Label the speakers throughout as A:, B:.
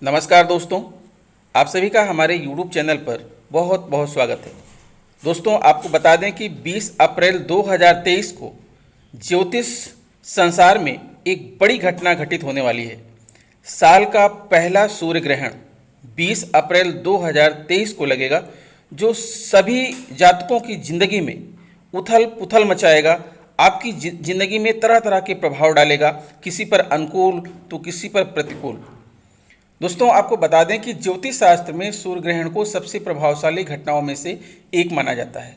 A: नमस्कार दोस्तों, आप सभी का हमारे YouTube चैनल पर बहुत बहुत स्वागत है। दोस्तों, आपको बता दें कि 20 अप्रैल 2023 को ज्योतिष संसार में एक बड़ी घटना घटित होने वाली है। साल का पहला सूर्य ग्रहण 20 अप्रैल 2023 को लगेगा, जो सभी जातकों की ज़िंदगी में उथल पुथल मचाएगा। आपकी ज़िंदगी में तरह तरह के प्रभाव डालेगा, किसी पर अनुकूल तो किसी पर प्रतिकूल। दोस्तों, आपको बता दें कि ज्योतिष शास्त्र में सूर्य ग्रहण को सबसे प्रभावशाली घटनाओं में से एक माना जाता है,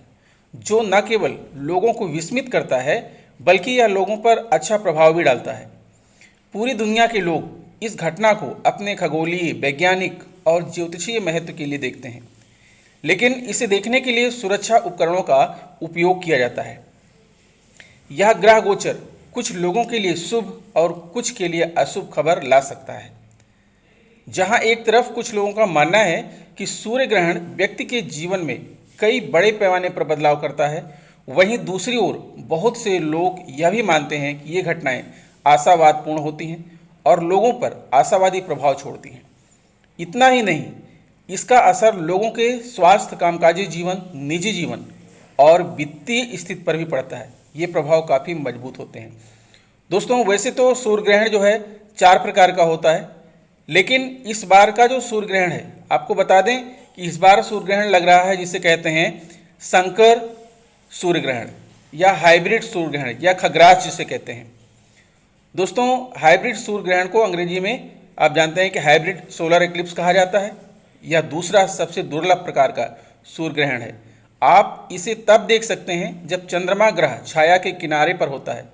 A: जो न केवल लोगों को विस्मित करता है बल्कि यह लोगों पर अच्छा प्रभाव भी डालता है। पूरी दुनिया के लोग इस घटना को अपने खगोलीय, वैज्ञानिक और ज्योतिषीय महत्व के लिए देखते हैं, लेकिन इसे देखने के लिए सुरक्षा उपकरणों का उपयोग किया जाता है। यह ग्रह गोचर कुछ लोगों के लिए शुभ और कुछ के लिए अशुभ खबर ला सकता है। जहां एक तरफ कुछ लोगों का मानना है कि सूर्य ग्रहण व्यक्ति के जीवन में कई बड़े पैमाने पर बदलाव करता है, वहीं दूसरी ओर बहुत से लोग यह भी मानते हैं कि ये घटनाएं आशावादपूर्ण होती हैं और लोगों पर आशावादी प्रभाव छोड़ती हैं। इतना ही नहीं, इसका असर लोगों के स्वास्थ्य, कामकाजी जीवन, निजी जीवन और वित्तीय स्थिति पर भी पड़ता है। ये प्रभाव काफ़ी मजबूत होते हैं। दोस्तों, वैसे तो सूर्य ग्रहण जो है 4 प्रकार का होता है, लेकिन इस बार का जो सूर्य ग्रहण है, आपको बता दें कि इस बार सूर्य ग्रहण लग रहा है जिसे कहते हैं संकर सूर्य ग्रहण या हाइब्रिड सूर्य ग्रहण या खग्रास जिसे कहते हैं। दोस्तों, हाइब्रिड सूर्य ग्रहण को अंग्रेजी में आप जानते हैं कि हाइब्रिड सोलर एक्लिप्स कहा जाता है। यह दूसरा सबसे दुर्लभ प्रकार का सूर्य ग्रहण है। आप इसे तब देख सकते हैं जब चंद्रमा ग्रह छाया के किनारे पर होता है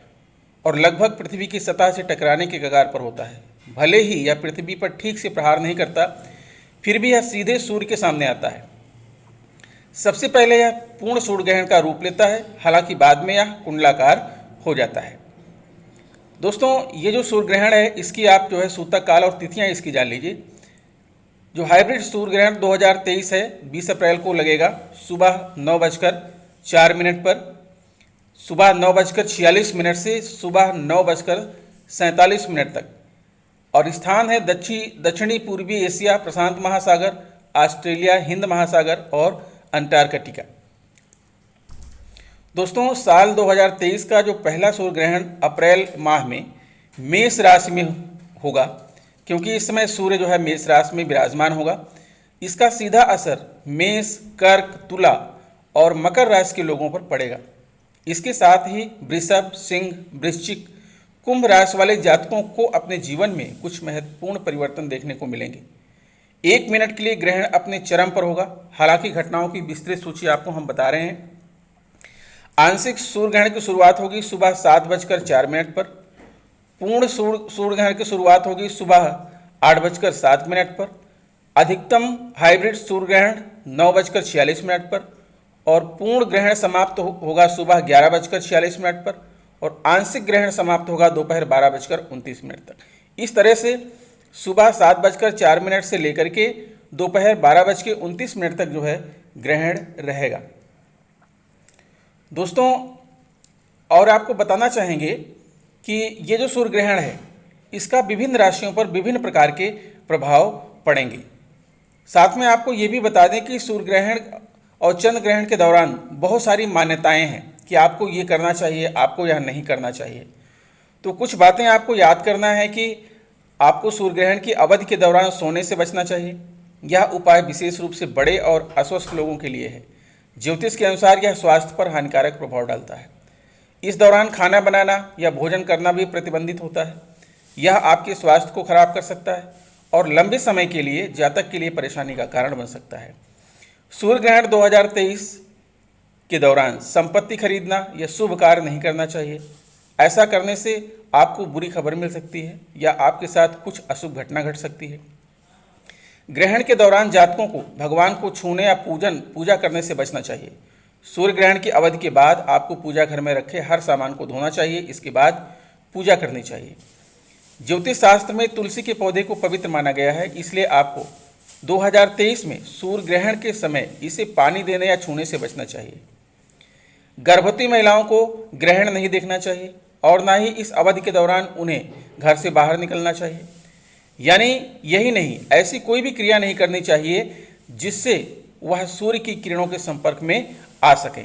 A: और लगभग पृथ्वी की सतह से टकराने के कगार पर होता है। भले ही यह पृथ्वी पर ठीक से प्रहार नहीं करता, फिर भी यह सीधे सूर्य के सामने आता है। सबसे पहले यह पूर्ण सूर्य ग्रहण का रूप लेता है, हालांकि बाद में यह कुंडलाकार हो जाता है। दोस्तों, ये जो सूर्य ग्रहण है, इसकी आप जो है सूतक काल और तिथियां इसकी जान लीजिए। जो हाइब्रिड सूर्य ग्रहण 2023 है, 20 अप्रैल को लगेगा सुबह 9:04 पर, सुबह 9:46 से सुबह 9:47 तक, और स्थान है दक्षिणी पूर्वी एशिया, प्रशांत महासागर, ऑस्ट्रेलिया, हिंद महासागर और अंटार्कटिका। दोस्तों, साल 2023 का जो पहला सूर्य ग्रहण अप्रैल माह में मेष राशि में होगा, क्योंकि इस समय सूर्य जो है मेष राशि में विराजमान होगा। इसका सीधा असर मेष, कर्क, तुला और मकर राशि के लोगों पर पड़ेगा। इसके साथ ही वृषभ, सिंह, वृश्चिक, कुंभ राशि वाले जातकों को अपने जीवन में कुछ महत्वपूर्ण परिवर्तन देखने को मिलेंगे। 1 मिनट के लिए ग्रहण अपने चरम पर होगा। हालांकि घटनाओं की विस्तृत सूची आपको हम बता रहे हैं। आंशिक सूर्य ग्रहण की शुरुआत होगी सुबह 7:04 पर। पूर्ण सूर्य ग्रहण की शुरुआत होगी सुबह 8:07 पर। अधिकतम हाइब्रिड सूर्य ग्रहण 9:46 पर और पूर्ण ग्रहण समाप्त होगा सुबह 11:46 पर और आंशिक ग्रहण समाप्त होगा दोपहर 12:29 तक। इस तरह से सुबह 7:04 से लेकर के दोपहर 12:29 तक जो है ग्रहण रहेगा। दोस्तों, और आपको बताना चाहेंगे कि ये जो सूर्य ग्रहण है, इसका विभिन्न राशियों पर विभिन्न प्रकार के प्रभाव पड़ेंगे। साथ में आपको ये भी बता दें कि सूर्य ग्रहण और चंद्र ग्रहण के दौरान बहुत सारी मान्यताएं हैं कि आपको ये करना चाहिए, आपको यह नहीं करना चाहिए। तो कुछ बातें आपको याद करना है कि आपको सूर्य ग्रहण की अवधि के दौरान सोने से बचना चाहिए। यह उपाय विशेष रूप से बड़े और अस्वस्थ लोगों के लिए है। ज्योतिष के अनुसार यह स्वास्थ्य पर हानिकारक प्रभाव डालता है। इस दौरान खाना बनाना या भोजन करना भी प्रतिबंधित होता है। यह आपके स्वास्थ्य को खराब कर सकता है और लंबे समय के लिए जातक के लिए परेशानी का कारण बन सकता है। सूर्य ग्रहण 2023 के दौरान संपत्ति खरीदना या शुभ कार्य नहीं करना चाहिए। ऐसा करने से आपको बुरी खबर मिल सकती है या आपके साथ कुछ अशुभ घटना घट सकती है। ग्रहण के दौरान जातकों को भगवान को छूने या पूजा करने से बचना चाहिए। सूर्य ग्रहण की अवधि के बाद आपको पूजा घर में रखे हर सामान को धोना चाहिए। इसके बाद पूजा करनी चाहिए। ज्योतिष शास्त्र में तुलसी के पौधे को पवित्र माना गया है, इसलिए आपको 2023 में सूर्य ग्रहण के समय इसे पानी देने या छूने से बचना चाहिए। गर्भवती महिलाओं को ग्रहण नहीं देखना चाहिए और ना ही इस अवधि के दौरान उन्हें घर से बाहर निकलना चाहिए। यानी यही नहीं, ऐसी कोई भी क्रिया नहीं करनी चाहिए जिससे वह सूर्य की किरणों के संपर्क में आ सके।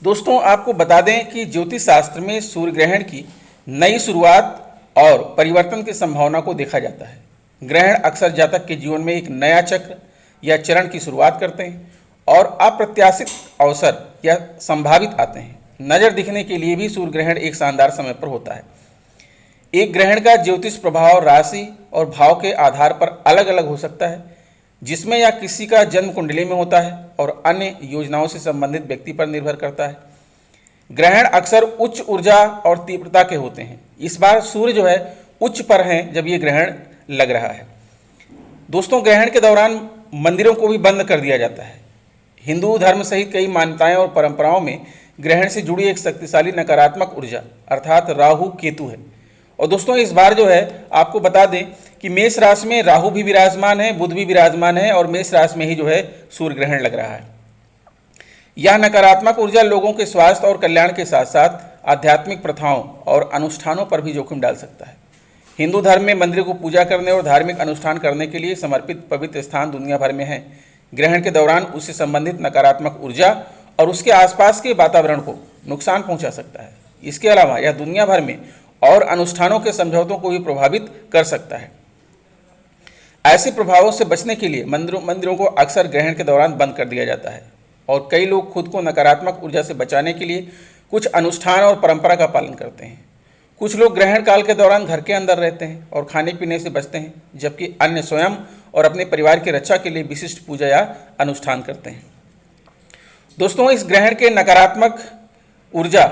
A: दोस्तों, आपको बता दें कि ज्योतिष शास्त्र में सूर्य ग्रहण की नई शुरुआत और परिवर्तन की संभावना को देखा जाता है। ग्रहण अक्सर जातक के जीवन में एक नया चक्र या चरण की शुरुआत करते हैं और अप्रत्याशित अवसर या संभावित आते हैं। नज़र दिखने के लिए भी सूर्य ग्रहण एक शानदार समय पर होता है। एक ग्रहण का ज्योतिष प्रभाव राशि और भाव के आधार पर अलग अलग हो सकता है, जिसमें या किसी का जन्म कुंडली में होता है और अन्य योजनाओं से संबंधित व्यक्ति पर निर्भर करता है। ग्रहण अक्सर उच्च ऊर्जा और तीव्रता के होते हैं। इस बार सूर्य जो है उच्च पर है जब ये ग्रहण लग रहा है। दोस्तों, ग्रहण के दौरान मंदिरों को भी बंद कर दिया जाता है। हिंदू धर्म सहित कई मान्यताएं और परंपराओं में ग्रहण से जुड़ी एक शक्तिशाली नकारात्मक ऊर्जा अर्थात राहु केतु है। और दोस्तों, इस बार जो है आपको बता दें कि मेष राशि में राहु भी विराजमान है, बुध भी विराजमान है और मेष राशि में ही जो है सूर्य ग्रहण लग रहा है। यह नकारात्मक ऊर्जा लोगों के स्वास्थ्य और कल्याण के साथ साथ आध्यात्मिक प्रथाओं और अनुष्ठानों पर भी जोखिम डाल सकता है। हिंदू धर्म में मंदिरों को पूजा करने और धार्मिक अनुष्ठान करने के लिए समर्पित पवित्र स्थान दुनिया भर में हैं। ग्रहण के दौरान उससे संबंधित नकारात्मक ऊर्जा और उसके आसपास के वातावरण को नुकसान पहुंचा सकता है। इसके अलावा यह दुनिया भर में और अनुष्ठानों के समझौतों को भी प्रभावित कर सकता है। ऐसे प्रभावों से बचने के लिए मंदिरों को अक्सर ग्रहण के दौरान बंद कर दिया जाता है और कई लोग खुद को नकारात्मक ऊर्जा से बचाने के लिए कुछ अनुष्ठान और परंपरा का पालन करते हैं। कुछ लोग ग्रहण काल के दौरान घर के अंदर रहते हैं और खाने पीने से बचते हैं, जबकि अन्य स्वयं और अपने परिवार की रक्षा के लिए विशिष्ट पूजा या अनुष्ठान करते हैं। दोस्तों, इस ग्रहण के नकारात्मक ऊर्जा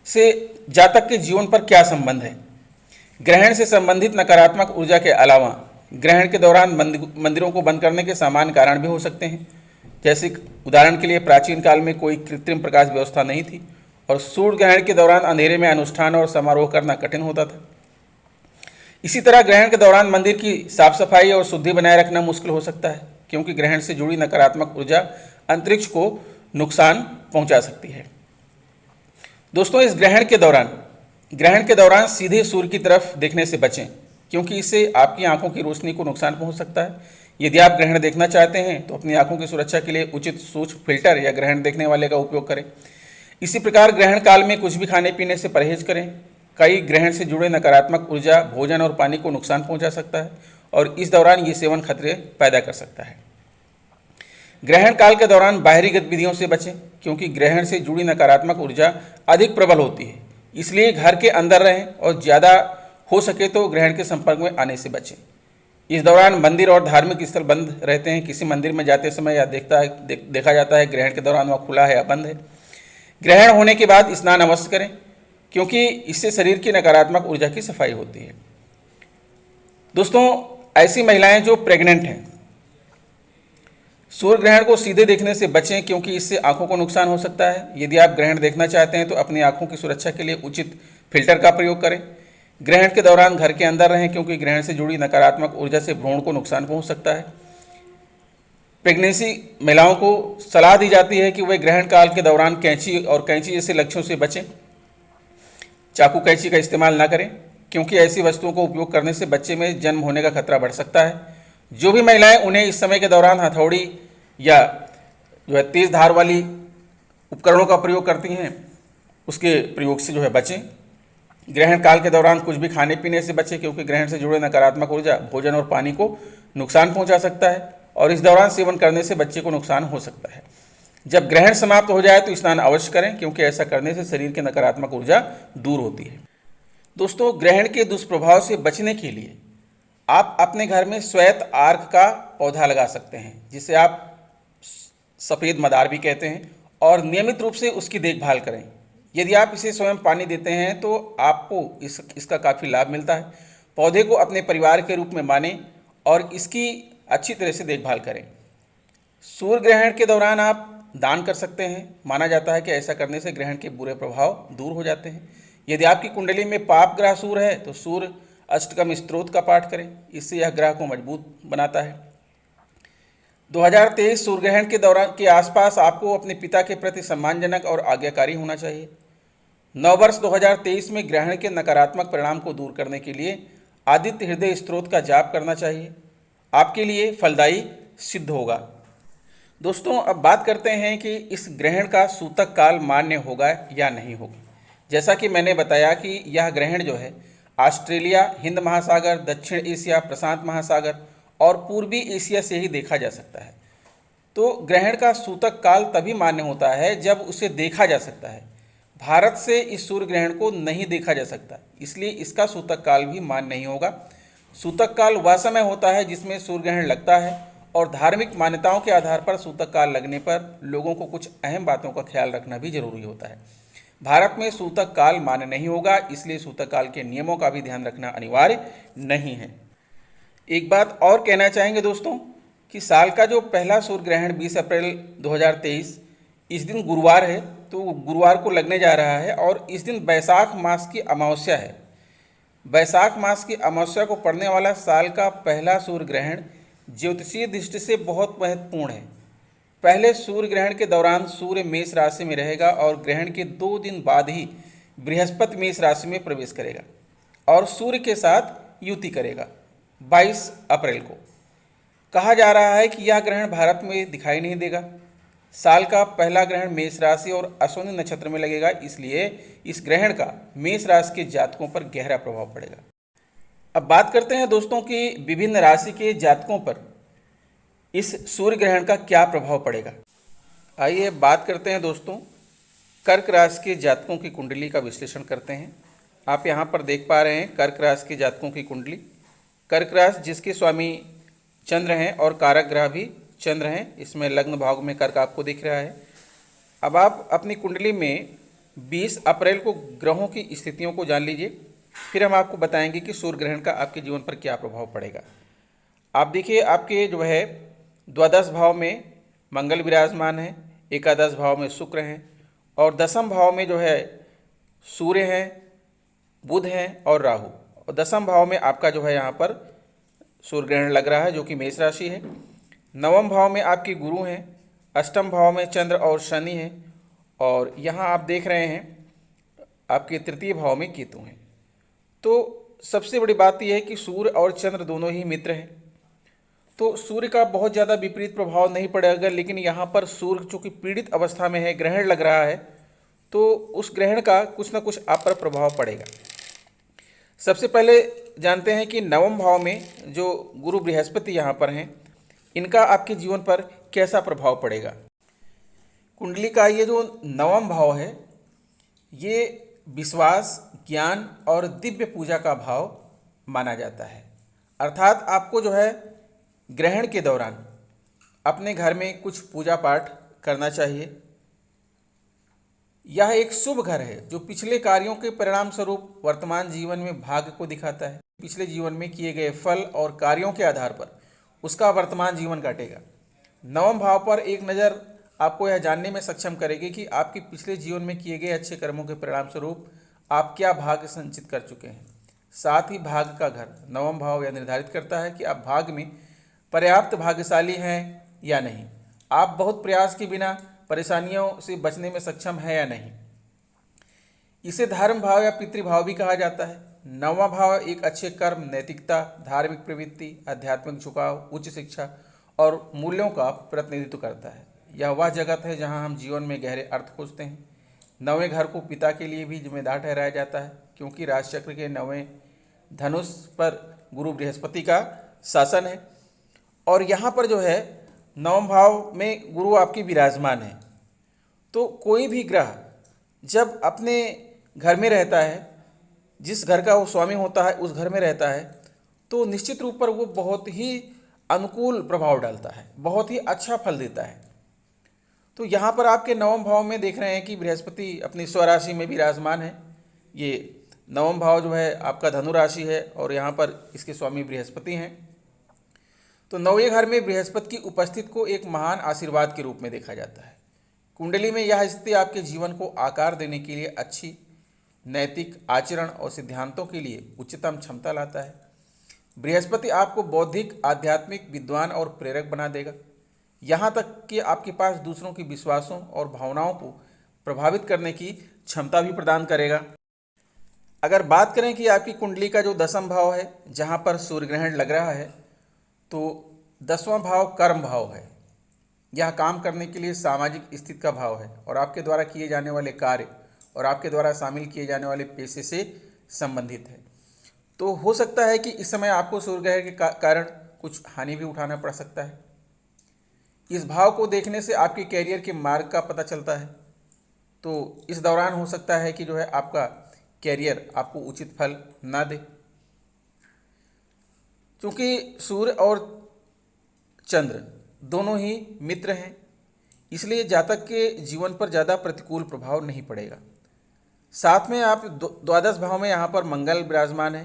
A: से जातक के जीवन पर क्या संबंध है? ग्रहण से संबंधित नकारात्मक ऊर्जा के अलावा ग्रहण के दौरान मंदिरों को बंद करने के सामान्य कारण भी हो सकते हैं। जैसे उदाहरण के लिए प्राचीन काल में कोई कृत्रिम प्रकाश व्यवस्था नहीं थी और सूर्य ग्रहण के दौरान अंधेरे में अनुष्ठान और समारोह करना कठिन होता था। इसी तरह ग्रहण के दौरान मंदिर की साफ सफाई और शुद्धि बनाए रखना मुश्किल हो सकता है, क्योंकि ग्रहण से जुड़ी नकारात्मक ऊर्जा अंतरिक्ष को नुकसान पहुंचा सकती है। दोस्तों, इस ग्रहण के दौरान सीधे सूर्य की तरफ देखने से बचें, क्योंकि इससे आपकी आंखों की रोशनी को नुकसान पहुंच सकता है। यदि आप ग्रहण देखना चाहते हैं तो अपनी आंखों की सुरक्षा के लिए उचित सूक्ष्म फिल्टर या ग्रहण देखने वाले का उपयोग करें। इसी प्रकार ग्रहण काल में कुछ भी खाने पीने से परहेज करें। कई ग्रहण से जुड़े नकारात्मक ऊर्जा भोजन और पानी को नुकसान पहुंचा सकता है और इस दौरान ये सेवन खतरे पैदा कर सकता है। ग्रहण काल के दौरान बाहरी गतिविधियों से बचें, क्योंकि ग्रहण से जुड़ी नकारात्मक ऊर्जा अधिक प्रबल होती है। इसलिए घर के अंदर रहें और ज़्यादा हो सके तो ग्रहण के संपर्क में आने से बचें। इस दौरान मंदिर और धार्मिक स्थल बंद रहते हैं। किसी मंदिर में जाते समय या देखा जाता है ग्रहण के दौरान वह खुला है या बंद है। ग्रहण होने के बाद स्नान अवश्य करें, क्योंकि इससे शरीर की नकारात्मक ऊर्जा की सफाई होती है। दोस्तों, ऐसी महिलाएं जो प्रेग्नेंट हैं, सूर्य ग्रहण को सीधे देखने से बचें, क्योंकि इससे आंखों को नुकसान हो सकता है। यदि आप ग्रहण देखना चाहते हैं तो अपनी आंखों की सुरक्षा के लिए उचित फिल्टर का प्रयोग करें। ग्रहण के दौरान घर के अंदर रहें, क्योंकि ग्रहण से जुड़ी नकारात्मक ऊर्जा से भ्रूण को नुकसान पहुंच सकता है। प्रेगनेंसी महिलाओं को सलाह दी जाती है कि वे ग्रहण काल के दौरान कैंची जैसे लक्ष्यों से बचें। चाकू कैंची का इस्तेमाल न करें, क्योंकि ऐसी वस्तुओं को उपयोग करने से बच्चे में जन्म होने का खतरा बढ़ सकता है। जो भी महिलाएं उन्हें इस समय के दौरान हथौड़ी या जो है तेज धार वाली उपकरणों का प्रयोग करती हैं, उसके प्रयोग से जो है बचें। ग्रहण काल के दौरान कुछ भी खाने पीने से बचें, क्योंकि ग्रहण से जुड़े नकारात्मक ऊर्जा भोजन और पानी को नुकसान पहुंचा सकता है और इस दौरान सेवन करने से बच्चे को नुकसान हो सकता है। जब ग्रहण समाप्त हो जाए तो स्नान अवश्य करें, क्योंकि ऐसा करने से शरीर की नकारात्मक ऊर्जा दूर होती है। दोस्तों, ग्रहण के दुष्प्रभाव से बचने के लिए आप अपने घर में श्वेत आर्क का पौधा लगा सकते हैं, जिसे आप सफ़ेद मदार भी कहते हैं, और नियमित रूप से उसकी देखभाल करें। यदि आप इसे स्वयं पानी देते हैं तो आपको इसका काफ़ी लाभ मिलता है। पौधे को अपने परिवार के रूप में मानें और इसकी अच्छी तरह से देखभाल करें। सूर्य ग्रहण के दौरान आप दान कर सकते हैं। माना जाता है कि ऐसा करने से ग्रहण के बुरे प्रभाव दूर हो जाते हैं। यदि आपकी कुंडली में पाप ग्रह सूर्य है तो सूर्य अष्टकम स्तोत्र का पाठ करें, इससे यह ग्रह को मजबूत बनाता है। 2023 सूर्य ग्रहण के दौरान के आसपास आपको अपने पिता के प्रति सम्मानजनक और आज्ञाकारी होना चाहिए। नववर्ष 2023 में ग्रहण के नकारात्मक परिणाम को दूर करने के लिए आदित्य हृदय स्तोत्र का जाप करना चाहिए, आपके लिए फलदायी सिद्ध होगा। दोस्तों, अब बात करते हैं कि इस ग्रहण का सूतक काल मान्य होगा या नहीं होगा। जैसा कि मैंने बताया कि यह ग्रहण जो है ऑस्ट्रेलिया, हिंद महासागर, दक्षिण एशिया, प्रशांत महासागर और पूर्वी एशिया से ही देखा जा सकता है। तो ग्रहण का सूतक काल तभी मान्य होता है जब उसे देखा जा सकता है। भारत से इस सूर्य ग्रहण को नहीं देखा जा सकता, इसलिए इसका सूतक काल भी मान्य नहीं होगा। सूतक काल वह समय होता है जिसमें सूर्य ग्रहण लगता है, और धार्मिक मान्यताओं के आधार पर सूतक काल लगने पर लोगों को कुछ अहम बातों का ख्याल रखना भी जरूरी होता है। भारत में सूतक काल मान्य नहीं होगा, इसलिए सूतक काल के नियमों का भी ध्यान रखना अनिवार्य नहीं है। एक बात और कहना चाहेंगे दोस्तों कि साल का जो पहला सूर्य ग्रहण 20 अप्रैल 2023 इस दिन गुरुवार है, तो गुरुवार को लगने जा रहा है और इस दिन बैसाख मास की अमावस्या है। बैसाख मास की अमावस्या को पड़ने वाला साल का पहला सूर्य ग्रहण ज्योतिषीय दृष्टि से बहुत महत्वपूर्ण है। पहले सूर्य ग्रहण के दौरान सूर्य मेष राशि में रहेगा और ग्रहण के 2 दिन बाद ही बृहस्पति मेष राशि में प्रवेश करेगा और सूर्य के साथ युति करेगा 22 अप्रैल को। कहा जा रहा है कि यह ग्रहण भारत में दिखाई नहीं देगा। साल का पहला ग्रहण मेष राशि और अश्विनी नक्षत्र में लगेगा, इसलिए इस ग्रहण का मेष राशि के जातकों पर गहरा प्रभाव पड़ेगा। अब बात करते हैं दोस्तों कि विभिन्न राशि के जातकों पर इस सूर्य ग्रहण का क्या प्रभाव पड़ेगा। आइए बात करते हैं दोस्तों, कर्क राशि के जातकों की कुंडली का विश्लेषण करते हैं। आप यहाँ पर देख पा रहे हैं कर्क राशि के जातकों की कुंडली। कर्क राशि जिसके स्वामी चंद्र हैं और कारक ग्रह भी चंद्र हैं, इसमें लग्न भाव में कर्क आपको दिख रहा है। अब आप अपनी कुंडली में 20 अप्रैल को ग्रहों की स्थितियों को जान लीजिए, फिर हम आपको बताएंगे कि सूर्य ग्रहण का आपके जीवन पर क्या प्रभाव पड़ेगा। आप देखिए, आपके जो है द्वादश भाव में मंगल विराजमान है, एकादश भाव में शुक्र हैं और दसम भाव में जो है सूर्य हैं, बुध हैं और राहु। और दसम भाव में आपका जो है यहाँ पर सूर्य ग्रहण लग रहा है जो कि मेष राशि है। नवम भाव में आपके गुरु हैं, अष्टम भाव में चंद्र और शनि हैं और यहाँ आप देख रहे हैं आपके तृतीय भाव में केतु हैं। तो सबसे बड़ी बात यह है कि सूर्य और चंद्र दोनों ही मित्र हैं, तो सूर्य का बहुत ज़्यादा विपरीत प्रभाव नहीं पड़ेगा। लेकिन यहाँ पर सूर्य चूँकि पीड़ित अवस्था में है, ग्रहण लग रहा है, तो उस ग्रहण का कुछ ना कुछ आप पर प्रभाव पड़ेगा। सबसे पहले जानते हैं कि नवम भाव में जो गुरु बृहस्पति यहाँ पर हैं, इनका आपके जीवन पर कैसा प्रभाव पड़ेगा। कुंडली का ये जो नवम भाव है, ये विश्वास, ज्ञान और दिव्य पूजा का भाव माना जाता है। अर्थात आपको जो है ग्रहण के दौरान अपने घर में कुछ पूजा पाठ करना चाहिए। यह एक शुभ घर है जो पिछले कार्यों के परिणाम स्वरूप वर्तमान जीवन में भाग्य को दिखाता है। पिछले जीवन में किए गए फल और कार्यों के आधार पर उसका वर्तमान जीवन काटेगा। नवम भाव पर एक नज़र आपको यह जानने में सक्षम करेगी कि आपके पिछले जीवन में किए गए अच्छे कर्मों के परिणाम स्वरूप आप क्या भाग्य संचित कर चुके हैं। साथ ही भाग्य का घर नवम भाव यह निर्धारित करता है कि आप भाग्य में पर्याप्त भाग्यशाली हैं या नहीं, आप बहुत प्रयास के बिना परेशानियों से बचने में सक्षम है या नहीं। इसे धर्म भाव या पितृभाव भी कहा जाता है। नौवां भाव एक अच्छे कर्म, नैतिकता, धार्मिक प्रवृत्ति, आध्यात्मिक झुकाव, उच्च शिक्षा और मूल्यों का प्रतिनिधित्व करता है। यह वह जगत है जहां हम जीवन में गहरे अर्थ खोजते हैं। नवें घर को पिता के लिए भी जिम्मेदार ठहराया जाता है, क्योंकि राशिचक्र के नवें धनुष पर गुरु बृहस्पति का शासन है और यहाँ पर जो है नवम भाव में गुरु आपकी विराजमान है। तो कोई भी ग्रह जब अपने घर में रहता है, जिस घर का वो स्वामी होता है उस घर में रहता है, तो निश्चित रूप पर वो बहुत ही अनुकूल प्रभाव डालता है, बहुत ही अच्छा फल देता है। तो यहाँ पर आपके नवम भाव में देख रहे हैं कि बृहस्पति अपनी स्वराशि में विराजमान है। ये नवम भाव जो है आपका धनु राशि है और यहाँ पर इसके स्वामी बृहस्पति हैं। तो नौवें घर में बृहस्पति की उपस्थिति को एक महान आशीर्वाद के रूप में देखा जाता है। कुंडली में यह स्थिति आपके जीवन को आकार देने के लिए अच्छी नैतिक आचरण और सिद्धांतों के लिए उच्चतम क्षमता लाता है। बृहस्पति आपको बौद्धिक, आध्यात्मिक, विद्वान और प्रेरक बना देगा, यहाँ तक कि आपके पास दूसरों की विश्वासों और भावनाओं को प्रभावित करने की क्षमता भी प्रदान करेगा। अगर बात करें कि आपकी कुंडली का जो 10वां भाव है, जहाँ पर सूर्य ग्रहण लग रहा है, तो 10वां भाव कर्म भाव है। यह काम करने के लिए सामाजिक स्थिति का भाव है और आपके द्वारा किए जाने वाले कार्य और आपके द्वारा शामिल किए जाने वाले पेशे से संबंधित है। तो हो सकता है कि इस समय आपको सूर्य ग्रहण के कारण कुछ हानि भी उठाना पड़ सकता है। इस भाव को देखने से आपके कैरियर के मार्ग का पता चलता है। तो इस दौरान हो सकता है कि जो है आपका कैरियर आपको उचित फल ना दे, क्योंकि सूर्य और चंद्र दोनों ही मित्र हैं, इसलिए जातक के जीवन पर ज़्यादा प्रतिकूल प्रभाव नहीं पड़ेगा। साथ में आप द्वादश भाव में यहाँ पर मंगल विराजमान है,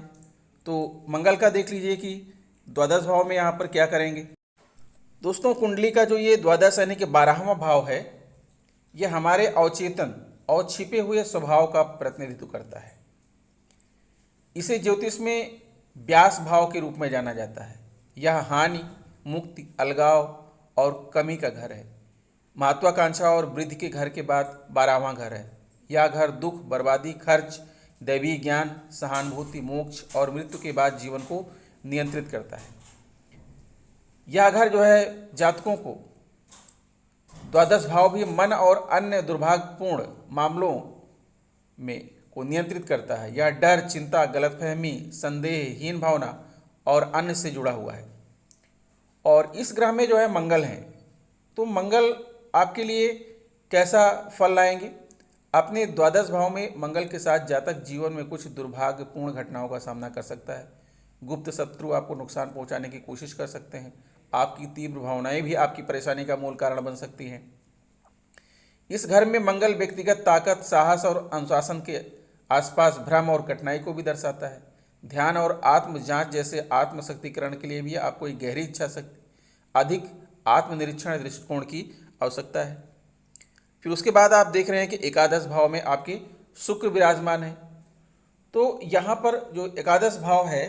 A: तो मंगल का देख लीजिए कि द्वादश भाव में यहाँ पर क्या करेंगे। दोस्तों, कुंडली का जो ये द्वादश यानी कि 12वां भाव है, ये हमारे अवचेतन और छिपे हुए स्वभाव का प्रतिनिधित्व करता है। इसे ज्योतिष में व्यास भाव के रूप में जाना जाता है। यह हानि, मुक्ति, अलगाव और कमी का घर है। महत्वाकांक्षा और वृद्धि के घर के बाद 12वां घर है। यह घर दुख, बर्बादी, खर्च, दैवीय ज्ञान, सहानुभूति, मोक्ष और मृत्यु के बाद जीवन को नियंत्रित करता है। यह घर जो है जातकों को द्वादश भाव भी मन और अन्य दुर्भाग्यपूर्ण मामलों में को नियंत्रित करता है। यह डर, चिंता, गलतफहमी, संदेह, हीन भावना और अन्य से जुड़ा हुआ है। और इस ग्रह में जो है मंगल हैं, तो मंगल आपके लिए कैसा फल लाएंगे। अपने द्वादश भाव में मंगल के साथ जातक जीवन में कुछ दुर्भाग्यपूर्ण घटनाओं का सामना कर सकता है। गुप्त शत्रु आपको नुकसान पहुंचाने की कोशिश कर सकते हैं। आपकी तीव्र भावनाएं भी आपकी परेशानी का मूल कारण बन सकती हैं। इस घर में मंगल व्यक्तिगत ताकत, साहस और अनुशासन के आसपास भ्रम और कठिनाई को भी दर्शाता है। ध्यान और आत्म जांच जैसे आत्मशक्तिकरण के लिए भी आपको एक गहरी इच्छा शक्ति, अधिक आत्मनिरीक्षण दृष्टिकोण की आवश्यकता है। फिर उसके बाद आप देख रहे हैं कि एकादश भाव में आपके शुक्र विराजमान है। तो यहाँ पर जो एकादश भाव है,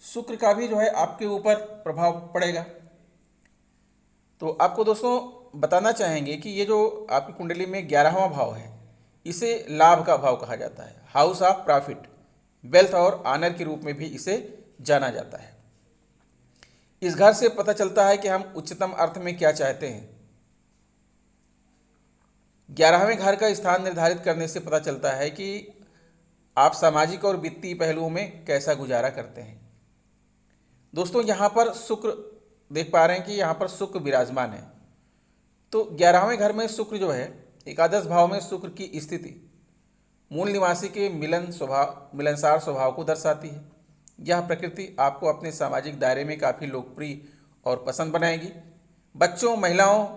A: शुक्र का भी जो है आपके ऊपर प्रभाव पड़ेगा। तो आपको दोस्तों बताना चाहेंगे कि ये जो आपकी कुंडली में 11वां भाव है, इसे लाभ का भाव कहा जाता है। हाउस ऑफ प्रॉफिट, वेल्थ और ऑनर के रूप में भी इसे जाना जाता है। इस घर से पता चलता है कि हम उच्चतम अर्थ में क्या चाहते हैं। 11वें घर का स्थान निर्धारित करने से पता चलता है कि आप सामाजिक और वित्तीय पहलुओं में कैसा गुजारा करते हैं। दोस्तों, यहाँ पर शुक्र देख पा रहे हैं कि यहाँ पर शुक्र विराजमान है। तो 11वें घर में शुक्र जो है, एकादश भाव में शुक्र की स्थिति मूल निवासी के मिलनसार स्वभाव को दर्शाती है। यह प्रकृति आपको अपने सामाजिक दायरे में काफ़ी लोकप्रिय और पसंद बनाएगी। बच्चों, महिलाओं,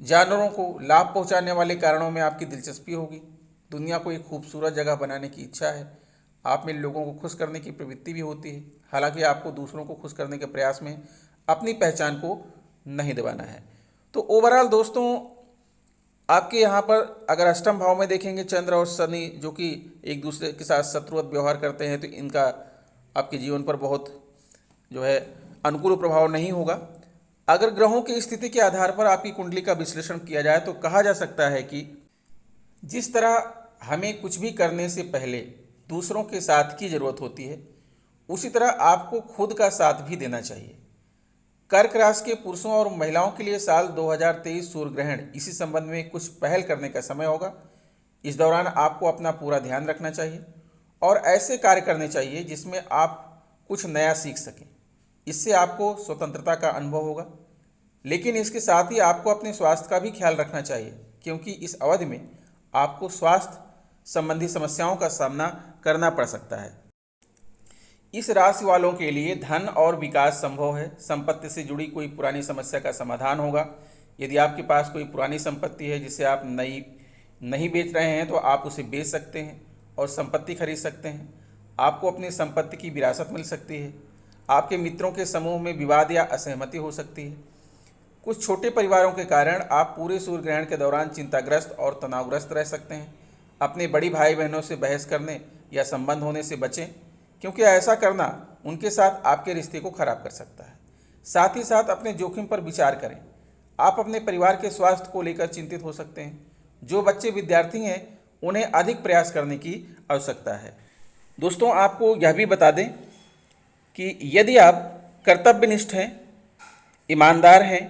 A: जानवरों को लाभ पहुंचाने वाले कारणों में आपकी दिलचस्पी होगी। दुनिया को एक खूबसूरत जगह बनाने की इच्छा है। आप में लोगों को खुश करने की प्रवृत्ति भी होती है। हालांकि आपको दूसरों को खुश करने के प्रयास में अपनी पहचान को नहीं दबाना है। तो ओवरऑल दोस्तों, आपके यहाँ पर अगर अष्टम भाव में देखेंगे चंद्र और शनि, जो कि एक दूसरे के साथ शत्रुवत व्यवहार करते हैं, तो इनका आपके जीवन पर बहुत जो है अनुकूल प्रभाव नहीं होगा। अगर ग्रहों की स्थिति के आधार पर आपकी कुंडली का विश्लेषण किया जाए तो कहा जा सकता है कि जिस तरह हमें कुछ भी करने से पहले दूसरों के साथ की जरूरत होती है, उसी तरह आपको खुद का साथ भी देना चाहिए। कर्क राशि के पुरुषों और महिलाओं के लिए साल 2023 सूर्य ग्रहण इसी संबंध में कुछ पहल करने का समय होगा। इस दौरान आपको अपना पूरा ध्यान रखना चाहिए और ऐसे कार्य करने चाहिए जिसमें आप कुछ नया सीख सकें। इससे आपको स्वतंत्रता का अनुभव होगा, लेकिन इसके साथ ही आपको अपने स्वास्थ्य का भी ख्याल रखना चाहिए, क्योंकि इस अवधि में आपको स्वास्थ्य संबंधी समस्याओं का सामना करना पड़ सकता है। इस राशि वालों के लिए धन और विकास संभव है। संपत्ति से जुड़ी कोई पुरानी समस्या का समाधान होगा। यदि आपके पास कोई पुरानी संपत्ति है जिसे आप नहीं बेच रहे हैं, तो आप उसे बेच सकते हैं और संपत्ति खरीद सकते हैं। आपको अपनी संपत्ति की विरासत मिल सकती है। आपके मित्रों के समूह में विवाद या असहमति हो सकती है। कुछ छोटे परिवारों के कारण आप पूरे सूर्य ग्रहण के दौरान चिंताग्रस्त और तनावग्रस्त रह सकते हैं। अपने बड़ी भाई बहनों से बहस करने या संबंध होने से बचें, क्योंकि ऐसा करना उनके साथ आपके रिश्ते को खराब कर सकता है। साथ ही साथ अपने जोखिम पर विचार करें। आप अपने परिवार के स्वास्थ्य को लेकर चिंतित हो सकते हैं। जो बच्चे विद्यार्थी हैं, उन्हें अधिक प्रयास करने की आवश्यकता है। दोस्तों आपको यह भी बता दें कि यदि आप कर्तव्यनिष्ठ हैं, ईमानदार हैं,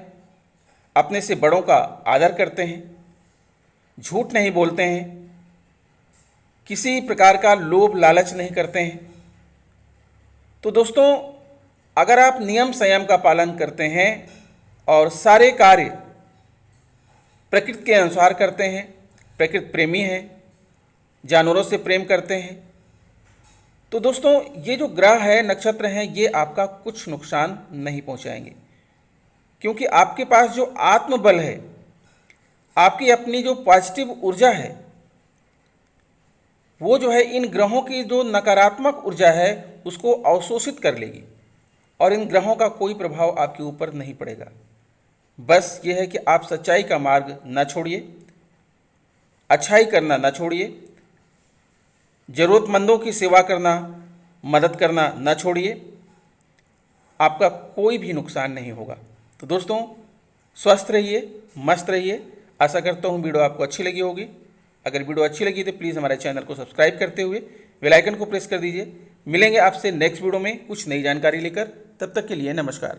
A: अपने से बड़ों का आदर करते हैं, झूठ नहीं बोलते हैं, किसी प्रकार का लोभ लालच नहीं करते हैं, तो दोस्तों अगर आप नियम संयम का पालन करते हैं और सारे कार्य प्रकृति के अनुसार करते हैं, प्रकृति प्रेमी हैं, जानवरों से प्रेम करते हैं, तो दोस्तों ये जो ग्रह है, नक्षत्र हैं, ये आपका कुछ नुकसान नहीं पहुंचाएंगे, क्योंकि आपके पास जो आत्मबल है, आपकी अपनी जो पॉजिटिव ऊर्जा है, वो जो है इन ग्रहों की जो नकारात्मक ऊर्जा है उसको अवशोषित कर लेगी और इन ग्रहों का कोई प्रभाव आपके ऊपर नहीं पड़ेगा। बस ये है कि आप सच्चाई का मार्ग न छोड़िए, अच्छाई करना न छोड़िए, ज़रूरतमंदों की सेवा करना, मदद करना न छोड़िए, आपका कोई भी नुकसान नहीं होगा। तो दोस्तों स्वस्थ रहिए, मस्त रहिए। आशा करता हूँ वीडियो आपको अच्छी लगी होगी। अगर वीडियो अच्छी लगी तो प्लीज़ हमारे चैनल को सब्सक्राइब करते हुए बेल आइकन को प्रेस कर दीजिए। मिलेंगे आपसे नेक्स्ट वीडियो में कुछ नई जानकारी लेकर। तब तक के लिए नमस्कार।